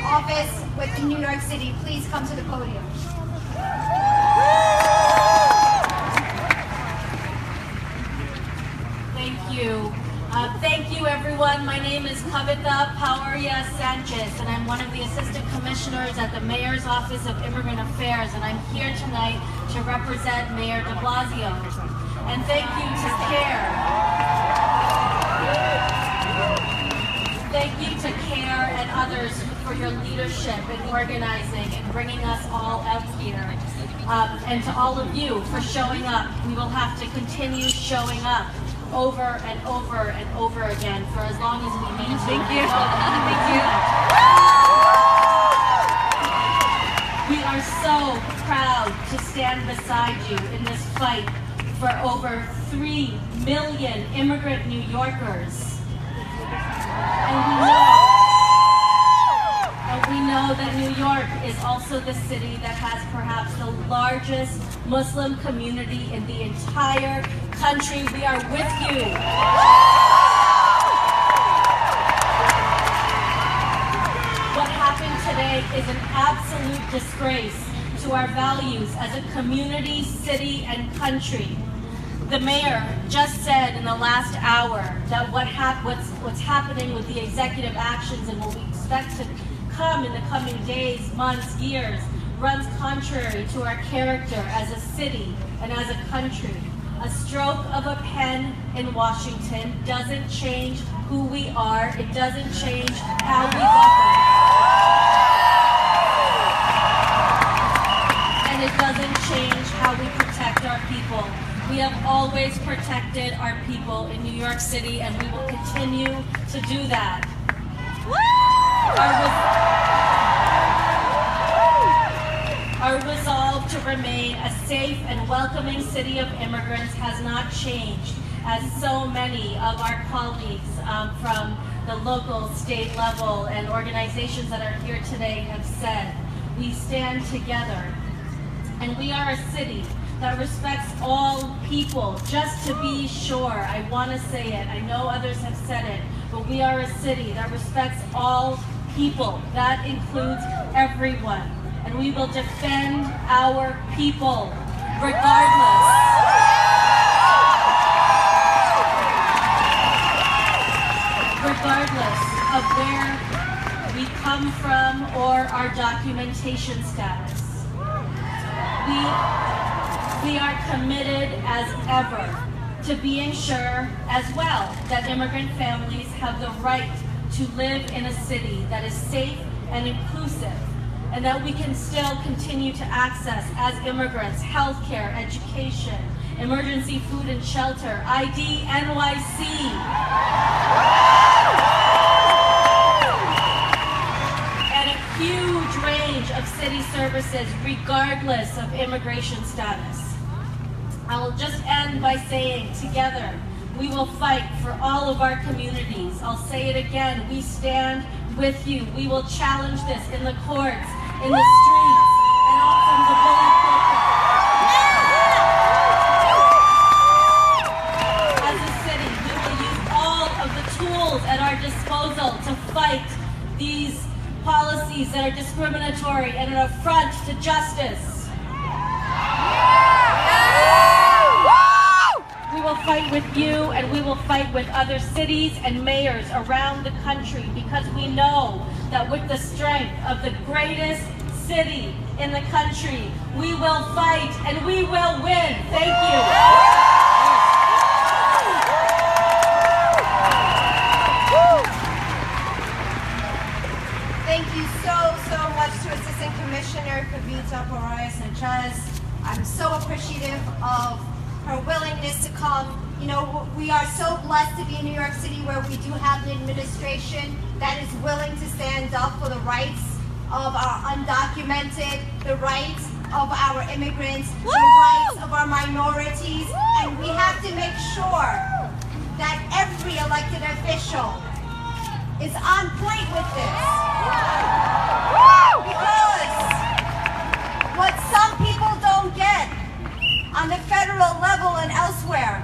Office with New York City, please come to the podium. Thank you. Thank you, everyone. My name is Kavita Pauria Sanchez, and I'm one of the Assistant Commissioners at the Mayor's Office of Immigrant Affairs, and I'm here tonight to represent Mayor de Blasio. And thank you to CARE. Thank you to CARE and others for your leadership in organizing and bringing us all out here. And to all of you for showing up. We will have to continue showing up over and over and over again for as long as we need to. Thank you. Thank you. We are so proud to stand beside you in this fight for over 3 million immigrant New Yorkers. And we know that New York is also the city that has perhaps the largest Muslim community in the entire country. We are with you. What happened today is an absolute disgrace to our values as a community, city, and country. The mayor just said in the last hour that what's happening with the executive actions and what we expect to come in the coming days, months, years, runs contrary to our character as a city and as a country. A stroke of a pen in Washington doesn't change who we are. It doesn't change how we govern. And it doesn't change how we protect our people. We have always protected our people in New York City, and we will continue to do that. Our resolve to remain a safe and welcoming city of immigrants has not changed, as so many of our colleagues from the local, state level, and organizations that are here today have said. We stand together, and we are a city that respects all people. Just to be sure, I want to say it, I know others have said it, but we are a city that respects all people. That includes everyone. And we will defend our people regardless. Regardless of where we come from or our documentation status. We are committed as ever to being sure as well that immigrant families have the right to live in a city that is safe and inclusive, and that we can still continue to access as immigrants healthcare, education, emergency food and shelter, ID NYC. And a huge range of city services regardless of immigration status. I will just end by saying, together, we will fight for all of our communities. I'll say it again, we stand with you. We will challenge this in the courts, in the streets, and all from the bullet pulpit. As a city, we will use all of the tools at our disposal to fight these policies that are discriminatory and an affront to justice. We will fight with you, and we will fight with other cities and mayors around the country, because we know that with the strength of the greatest city in the country, we will fight and we will win. Thank you. Thank you so much to Assistant Commissioner Kavita Pauria Sanchez. I'm so appreciative of her willingness to come. You know, we are so blessed to be in New York City, where we do have an administration that is willing to stand up for the rights of our undocumented, the rights of our immigrants, the rights of our minorities, and we have to make sure that every elected official is on point with this. Because what some people don't get on the federal level and elsewhere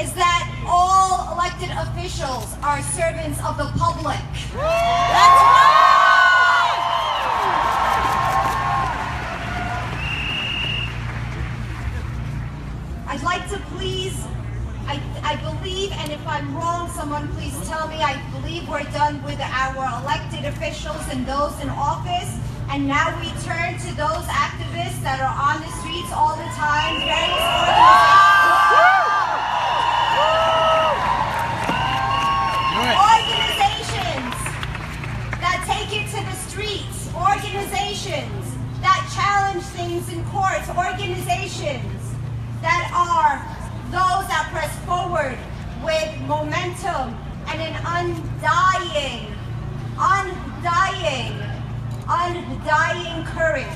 is that all elected officials are servants of the public. That's right! I'd like to please, I believe, and if I'm wrong, someone please tell me, I believe we're done with our elected officials and those in office. And now we turn to those activists that are on the streets all the time, various organizations that take it to the streets, organizations that challenge things in courts, organizations that are those that press forward with momentum and an undying courage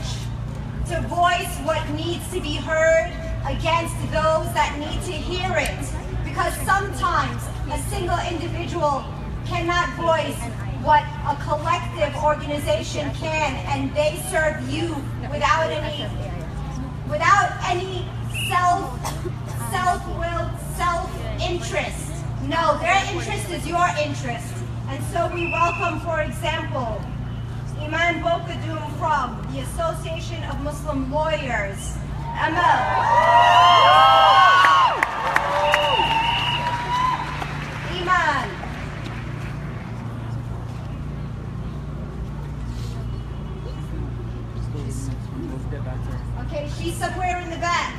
to voice what needs to be heard against those that need to hear it. Because sometimes a single individual cannot voice what a collective organization can, and they serve you without any self-will, self-interest. No, their interest is your interest. And so we welcome, for example, Iman Bokadoum from the Association of Muslim Lawyers, Emma. Iman. Okay, she's somewhere in the back.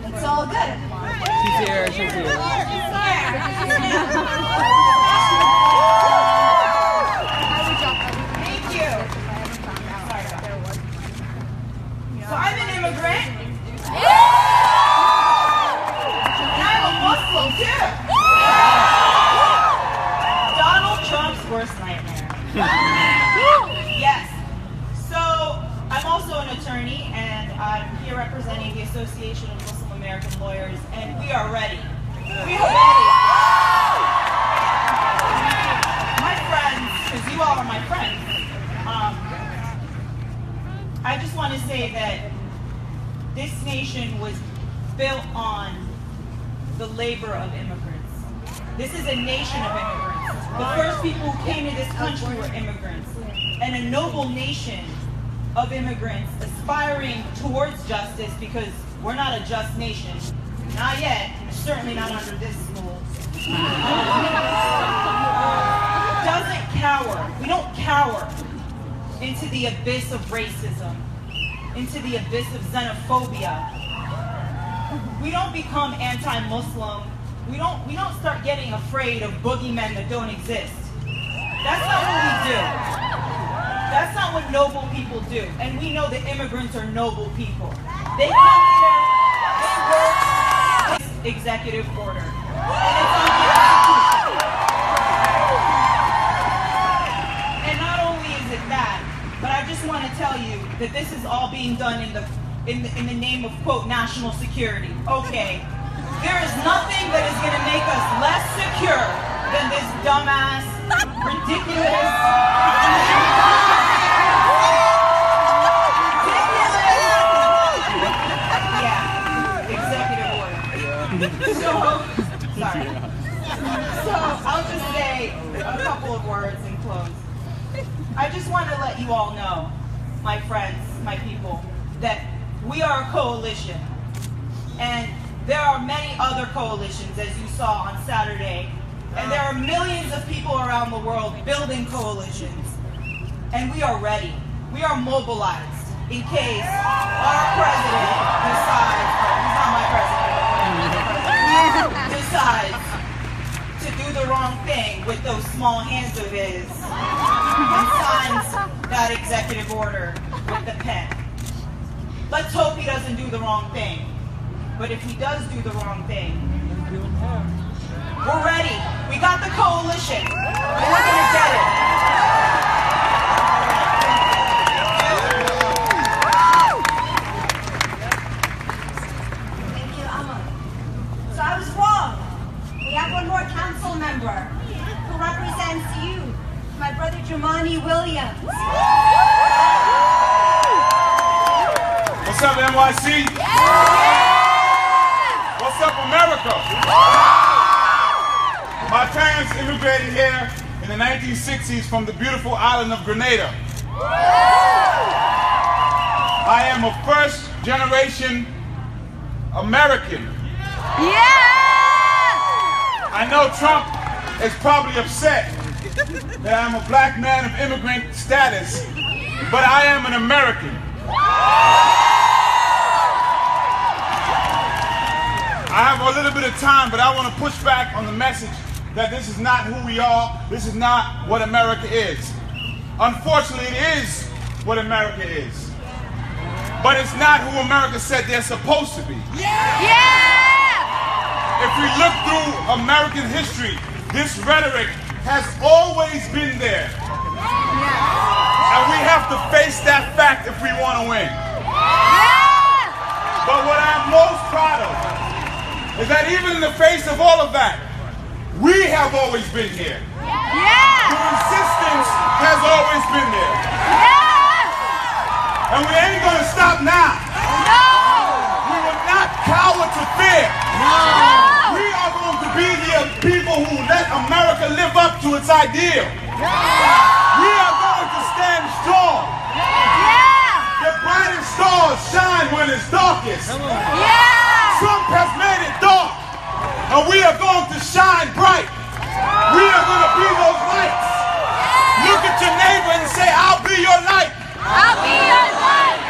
It's all good. She's here, she's here. Thank you. So I'm an immigrant. And I'm a Muslim too. Donald Trump's worst nightmare. Yes. So I'm also an attorney, and I'm here representing the Association of Muslim American Lawyers, and we are ready. We are ready. My friends, because you all are my friends, I just want to say that this nation was built on the labor of immigrants. This is a nation of immigrants. The first people who came to this country were immigrants. And a noble nation of immigrants aspiring towards justice, because we're not a just nation. Not yet. Certainly not under this rule. Doesn't cower. We don't cower into the abyss of racism, into the abyss of xenophobia. We don't become anti-Muslim. We don't start getting afraid of boogeymen that don't exist. That's not what we do. That's not what noble people do. And we know that immigrants are noble people. They come here, they work this executive order. And not only is it that, but I just want to tell you that this is all being done in the name of, quote, national security. Okay. There is nothing that is going to make us less secure than this dumbass, ridiculous, executive order. Sorry. So I'll just say a couple of words and close. I just want to let you all know, my friends, my people, that we are a coalition. And there are many other coalitions, as you saw on Saturday. And there are millions of people around the world building coalitions. And we are ready. We are mobilized in case our president decides, he's not my president, decides to do the wrong thing with those small hands of his and signs that executive order with the pen. Let's hope he doesn't do the wrong thing. But if he does do the wrong thing, we're ready. We got the coalition. And we're going to get it. Thank you, Amma. So I was wrong. We have one more council member who represents you, my brother Jumani Williams. What's up, NYC? What's up, America? My parents immigrated here in the 1960s from the beautiful island of Grenada. I am a first-generation American. I know Trump is probably upset that I'm a black man of immigrant status, but I am an American. I have a little bit of time, but I want to push back on the message that this is not who we are, this is not what America is. Unfortunately, it is what America is. But it's not who America said they're supposed to be. If we look through American history, this rhetoric has always been there. And we have to face that fact if we want to win. But what I'm most proud of is that even in the face of all of that, we have always been here. The resistance has always been there. And we ain't going to stop now. We will not cower to fear. We are going to be the people who let America live up to its ideal. We are going to stand strong. The brightest stars shine when it's darkest. Trump has made it dark, and we are going to shine bright. We are going to be those lights. Look at your neighbor and say, I'll be your light. I'll be your light.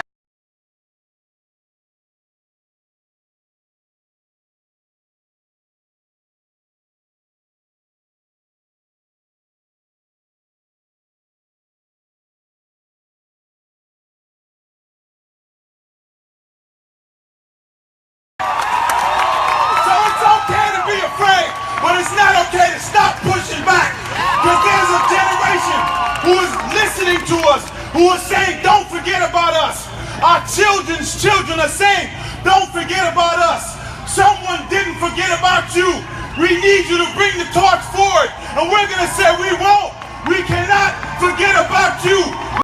But it's not okay to stop pushing back, because there's a generation who is listening to us, who is saying, don't forget about us. Our children's children are saying, don't forget about us. Someone didn't forget about you. We need you to bring the torch forward, and we're going to say we won't. We cannot forget about you.